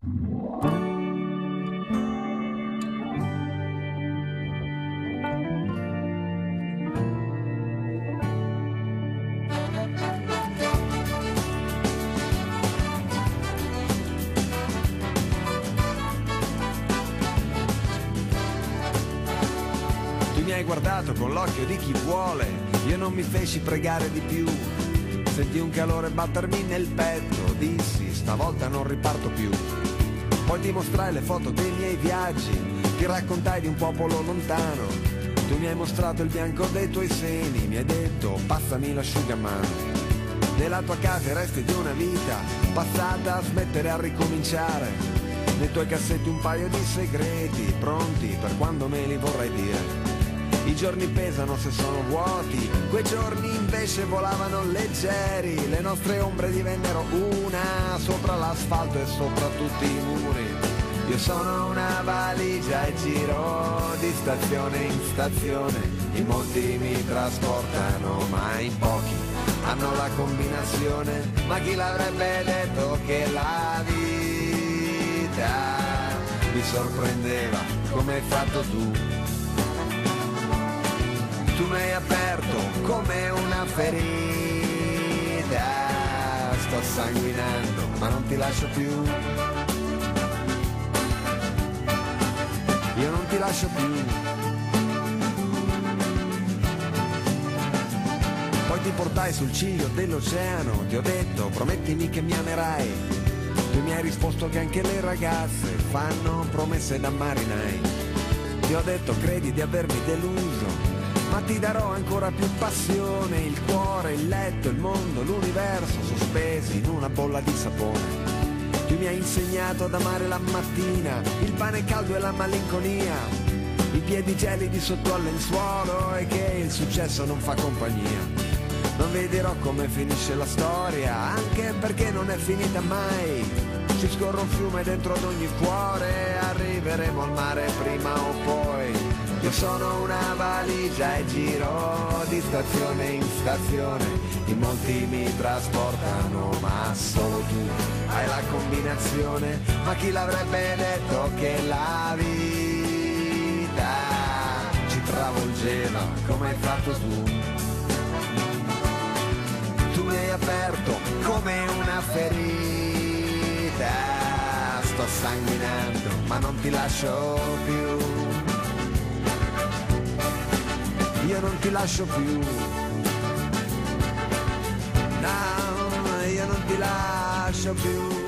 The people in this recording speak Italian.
Mi hai guardato con l'occhio di chi vuole, io non mi feci pregare di più. Senti un calore battermi nel petto, dissi stavolta non riparto più. Poi ti mostrai le foto dei miei viaggi, ti raccontai di un popolo lontano. Tu mi hai mostrato il bianco dei tuoi seni, mi hai detto passami l'asciugamano. Nella tua casa i resti di una vita passata a smettere a ricominciare. Nei tuoi cassetti un paio di segreti pronti per quando me li vorrai dire. I giorni pesano se sono vuoti, quei giorni invece volavano leggeri. Le nostre ombre divennero una sopra l'asfalto e sopra tutti i muri. Io sono una valigia e giro di stazione in stazione. In molti mi trasportano ma in pochi hanno la combinazione. Ma chi l'avrebbe detto che la vita mi sorprendeva come hai fatto tu. Tu mi hai aperto come una ferita. Sto sanguinando ma non ti lascio più. Io non ti lascio più. Poi ti portai sul ciglio dell'oceano. Ti ho detto promettimi che mi amerai. Tu mi hai risposto che anche le ragazze fanno promesse da marinai. Ti ho detto credi di avermi deluso, ma ti darò ancora più passione, il cuore, il letto, il mondo, l'universo sospesi in una bolla di sapone. Tu mi hai insegnato ad amare la mattina, il pane caldo e la malinconia, i piedi gelidi sotto al lenzuolo e che il successo non fa compagnia. Non vedrò come finisce la storia, anche perché non è finita mai. Ci scorre un fiume dentro ad ogni cuore, arriveremo al mare prima o poi. Io sono una valigia e giro di stazione in stazione. In molti mi trasportano ma solo tu hai la combinazione. Ma chi l'avrebbe detto che la vita ci travolgeva come hai fatto tu. Tu mi hai aperto come una ferita. Sto sanguinando ma non ti lascio più. Io non ti lascio più. No, io non ti lascio più.